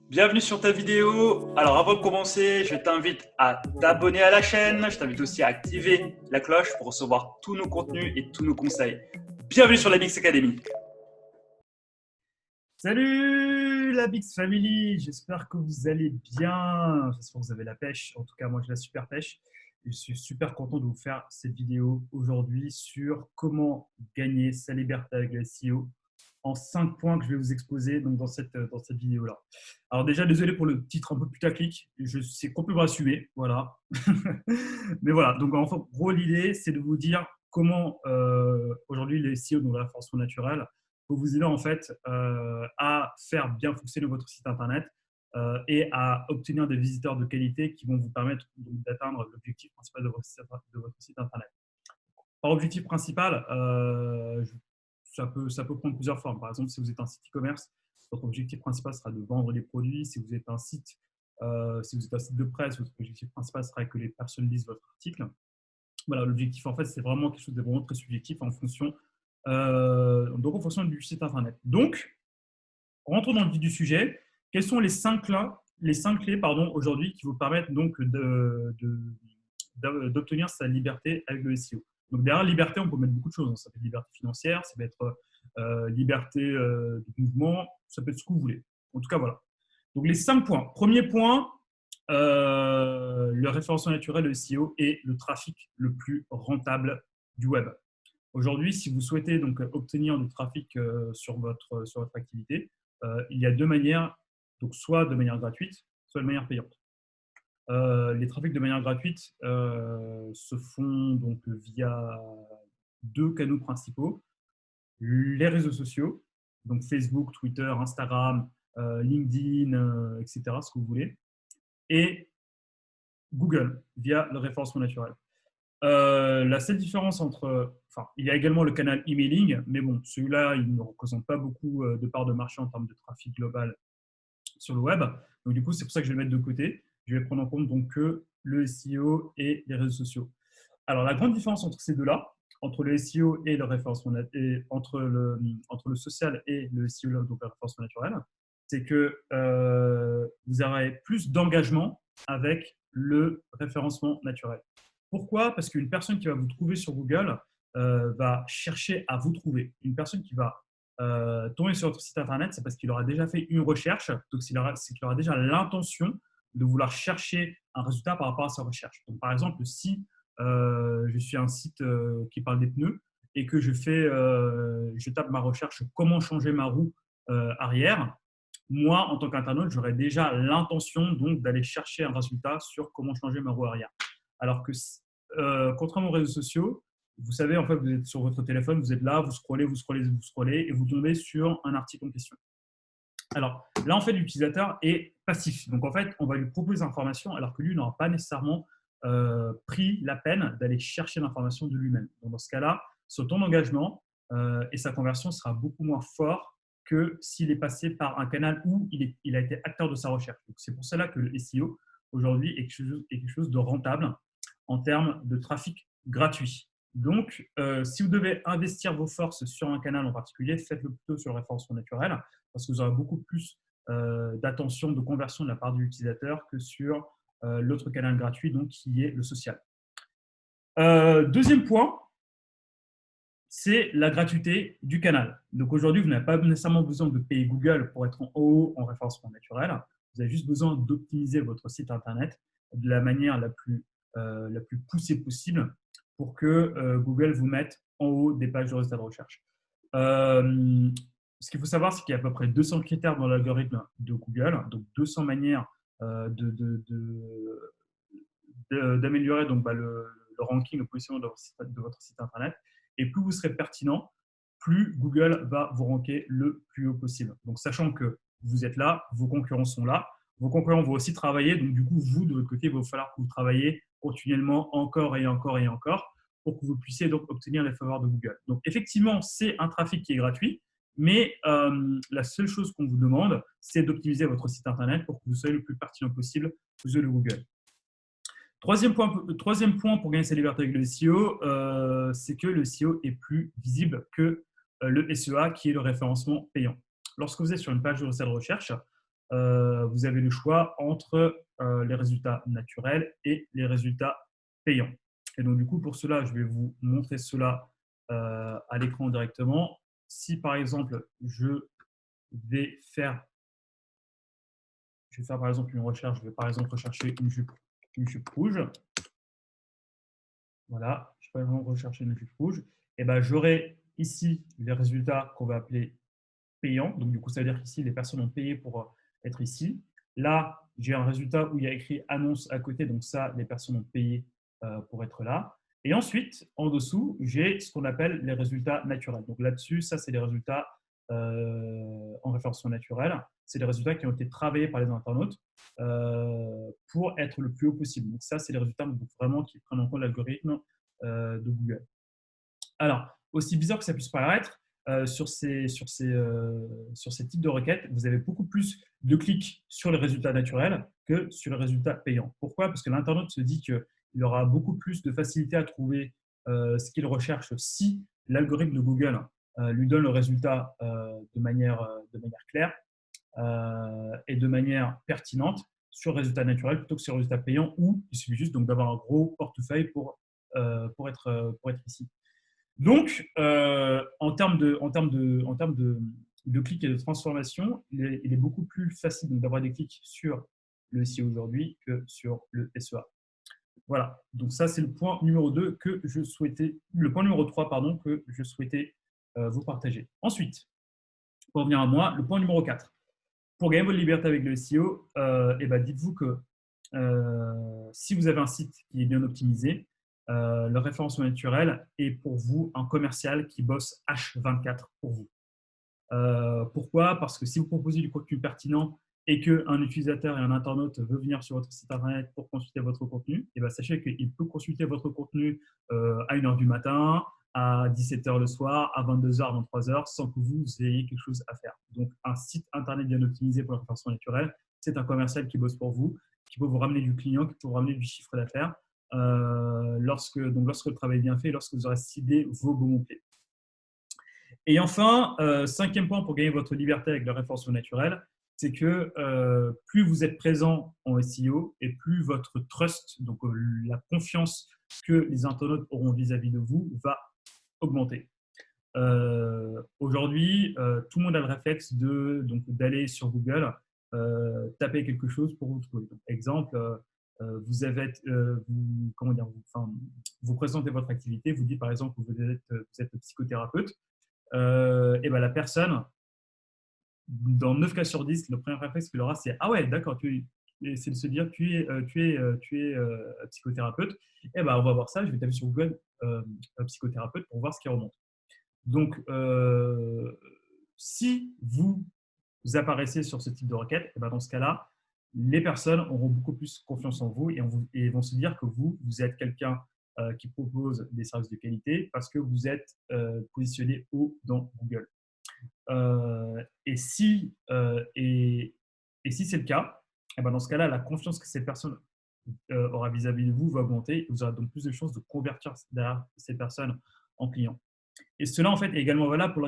Bienvenue sur ta vidéo. Alors avant de commencer, je t'invite à t'abonner à la chaîne. Je t'invite aussi à activer la cloche pour recevoir tous nos contenus et tous nos conseils. Bienvenue sur la Mix Academy. Salut la Bix Family, j'espère que vous allez bien, j'espère que vous avez la pêche, en tout cas moi j'ai la super pêche. Je suis super content de vous faire cette vidéo aujourd'hui sur comment gagner sa liberté avec le SEO en 5 points que je vais vous exposer donc, dans cette vidéo-là. Alors déjà, désolé pour le titre un peu putaclic, je sais complètement assumé, voilà. Mais voilà, donc en gros l'idée c'est de vous dire comment aujourd'hui les SEO, donc la référencement naturel, pour vous aider en fait à faire bien fonctionner votre site internet et à obtenir des visiteurs de qualité qui vont vous permettre d'atteindre l'objectif principal de votre site internet. Par objectif principal, ça peut prendre plusieurs formes. Par exemple, si vous êtes un site e-commerce, votre objectif principal sera de vendre les produits. Si vous êtes un site de presse, votre objectif principal sera que les personnes lisent votre article. Voilà, l'objectif en fait, c'est vraiment quelque chose de vraiment très subjectif en fonction du site internet. Donc, rentrons dans le vif du sujet. Quels sont les cinq clés aujourd'hui qui vous permettent donc d'obtenir sa liberté avec le SEO? Donc derrière liberté, on peut mettre beaucoup de choses. Ça peut être liberté financière, ça peut être liberté de mouvement, ça peut être ce que vous voulez. En tout cas, voilà. Donc les 5 points. Premier point, le référencement naturel, le SEO, est le trafic le plus rentable du web. Aujourd'hui, si vous souhaitez donc obtenir du trafic sur votre activité, il y a deux manières, donc soit de manière gratuite, soit de manière payante. Les trafics de manière gratuite se font donc via deux canaux principaux, les réseaux sociaux, donc Facebook, Twitter, Instagram, LinkedIn, etc., ce que vous voulez, et Google via le référencement naturel. La seule différence il y a également le canal emailing, mais bon, celui-là, il ne représente pas beaucoup de parts de marché en termes de trafic global sur le web. Donc, du coup, c'est pour ça que je vais le mettre de côté. Je vais prendre en compte donc que le SEO et les réseaux sociaux. Alors, la grande différence entre ces deux-là, entre le SEO et le référencement et entre le social et le SEO, donc le référencement naturel, c'est que vous aurez plus d'engagement avec le référencement naturel. Pourquoi? Parce qu'une personne qui va vous trouver sur Google va chercher à vous trouver. Une personne qui va tomber sur votre site internet, c'est parce qu'il aura déjà fait une recherche, donc c'est qu'il aura déjà l'intention de vouloir chercher un résultat par rapport à sa recherche. Donc, par exemple, si je suis un site qui parle des pneus et que je tape ma recherche comment changer ma roue arrière, moi, en tant qu'internaute, j'aurais déjà l'intention donc d'aller chercher un résultat sur comment changer ma roue arrière. Alors que, contrairement aux réseaux sociaux, vous savez, en fait, vous êtes sur votre téléphone, vous êtes là, vous scrollez, vous scrollez, vous scrollez, et vous tombez sur un article en question. Alors là, en fait, l'utilisateur est passif. Donc, en fait, on va lui proposer l'information alors que lui n'aura pas nécessairement pris la peine d'aller chercher l'information de lui-même. Donc, dans ce cas-là, son taux d'engagement et sa conversion sera beaucoup moins fort que s'il est passé par un canal où il a été acteur de sa recherche. Donc, c'est pour cela que le SEO, aujourd'hui, est quelque chose de rentable en termes de trafic gratuit. Donc, si vous devez investir vos forces sur un canal en particulier, faites-le plutôt sur le référencement naturel parce que vous aurez beaucoup plus d'attention, de conversion de la part de l'utilisateur que sur l'autre canal gratuit, donc qui est le social. Deuxième point, c'est la gratuité du canal. Donc aujourd'hui, vous n'avez pas nécessairement besoin de payer Google pour être en haut en référencement naturel. Vous avez juste besoin d'optimiser votre site internet de la manière la plus poussée possible pour que Google vous mette en haut des pages de résultats de recherche. Ce qu'il faut savoir, c'est qu'il y a à peu près 200 critères dans l'algorithme de Google, donc 200 manières d'améliorer donc, le ranking, le positionnement de votre site internet. Et plus vous serez pertinent, plus Google va vous ranker le plus haut possible. Donc, sachant que vous êtes là, vos concurrents sont là, vos concurrents vont aussi travailler. Donc, du coup, vous, de votre côté, il va falloir que vous travaillez continuellement encore et encore et encore pour que vous puissiez donc obtenir les faveurs de Google. Donc, effectivement, c'est un trafic qui est gratuit, mais la seule chose qu'on vous demande, c'est d'optimiser votre site internet pour que vous soyez le plus pertinent possible aux yeux de Google. Troisième point pour gagner sa liberté avec le SEO, c'est que le SEO est plus visible que le SEA qui est le référencement payant. Lorsque vous êtes sur une page de résultats de recherche, vous avez le choix entre les résultats naturels et les résultats payants. Et donc, du coup, pour cela, je vais vous montrer cela à l'écran directement. Si, par exemple, je vais faire par exemple une recherche, je vais par exemple rechercher une jupe rouge. Voilà, je vais par exemple rechercher une jupe rouge. Et ben, j'aurai ici les résultats qu'on va appeler payants. Donc, du coup, ça veut dire qu'ici, les personnes ont payé pour être ici. Là, j'ai un résultat où il y a écrit annonce à côté. Donc, ça, les personnes ont payé pour être là. Et ensuite, en dessous, j'ai ce qu'on appelle les résultats naturels. Donc, là-dessus, ça, c'est les résultats en référencement naturel. C'est les résultats qui ont été travaillés par les internautes pour être le plus haut possible. Donc, ça, c'est les résultats vraiment qui prennent en compte l'algorithme de Google. Alors, aussi bizarre que ça puisse paraître, sur ces types de requêtes, vous avez beaucoup plus de clics sur les résultats naturels que sur les résultats payants. Pourquoi? Parce que l'internaute se dit qu'il aura beaucoup plus de facilité à trouver ce qu'il recherche si l'algorithme de Google lui donne le résultat de manière claire et de manière pertinente sur le résultat naturel plutôt que sur le résultat payant où il suffit juste d'avoir un gros portefeuille pour être ici. Donc, en termes de clics et de transformation, il est beaucoup plus facile d'avoir des clics sur le SEO aujourd'hui que sur le SEA. Voilà, donc ça c'est le point numéro 2 que je souhaitais, le point numéro 3 pardon, que je souhaitais vous partager. Ensuite, pour revenir à moi, le point numéro 4. Pour gagner votre liberté avec le SEO, dites-vous que si vous avez un site qui est bien optimisé, le référencement naturel est pour vous un commercial qui bosse H24 pour vous. Pourquoi? Parce que si vous proposez du contenu pertinent et qu'un utilisateur et un internaute veut venir sur votre site internet pour consulter votre contenu, sachez qu'il peut consulter votre contenu à 1h du matin, à 17h le soir, à 22h, 23h, sans que vous ayez quelque chose à faire. Donc, un site internet bien optimisé pour le référencement naturel, c'est un commercial qui bosse pour vous, qui peut vous ramener du client, qui peut vous ramener du chiffre d'affaires lorsque le travail est bien fait, lorsque vous aurez ciblé vos bons mots-clés. Et enfin, 5e point pour gagner votre liberté avec le référencement naturel, c'est que plus vous êtes présent en SEO et plus votre trust, donc la confiance que les internautes auront vis-à-vis de vous, va augmenter. Aujourd'hui, tout le monde a le réflexe d'aller sur Google, taper quelque chose pour vous trouver. Donc, exemple, vous présentez votre activité, vous dites par exemple que vous êtes psychothérapeute, la personne, dans 9 cas sur 10, le premier réflexe qu'il aura, c'est « Ah ouais, d'accord, c'est de se dire tu es psychothérapeute. » On va voir ça, je vais taper sur Google psychothérapeute pour voir ce qui remonte. Donc, si vous apparaissez sur ce type de requête, dans ce cas-là, les personnes auront beaucoup plus confiance en vous et vont se dire que vous êtes quelqu'un qui propose des services de qualité parce que vous êtes positionné haut dans Google. Et si c'est le cas, dans ce cas-là, la confiance que cette personne aura vis-à-vis de vous va augmenter. Vous aurez donc plus de chances de convertir derrière ces personnes en clients. Et cela, en fait, est également valable pour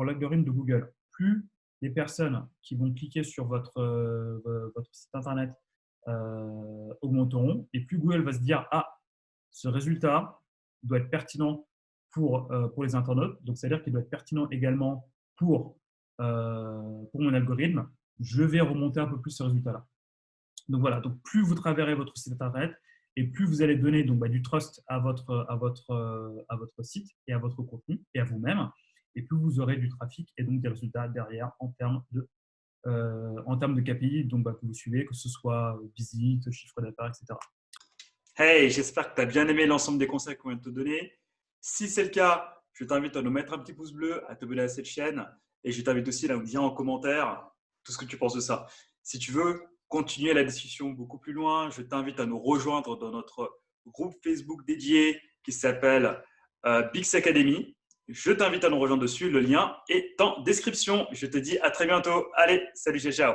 l'algorithme de Google. Plus les personnes qui vont cliquer sur votre site internet augmenteront, et plus Google va se dire « Ah, ce résultat doit être pertinent pour les internautes, donc c'est-à-dire qu'il doit être pertinent également pour mon algorithme, je vais remonter un peu plus ce résultat-là. » Donc voilà, donc plus vous travaillerez votre site internet et plus vous allez donner du trust à votre site et à votre contenu et à vous-même, et plus vous aurez du trafic et donc des résultats derrière en termes de KPI que vous suivez, que ce soit visite, chiffre d'affaires, etc. Hey, j'espère que tu as bien aimé l'ensemble des conseils qu'on vient de te donner. Si c'est le cas, je t'invite à nous mettre un petit pouce bleu, à t'abonner à cette chaîne et je t'invite aussi à nous dire en commentaire tout ce que tu penses de ça. Si tu veux continuer la discussion beaucoup plus loin, je t'invite à nous rejoindre dans notre groupe Facebook dédié qui s'appelle Bix Academy. Je t'invite à nous rejoindre dessus. Le lien est en description. Je te dis à très bientôt. Allez, salut, ciao.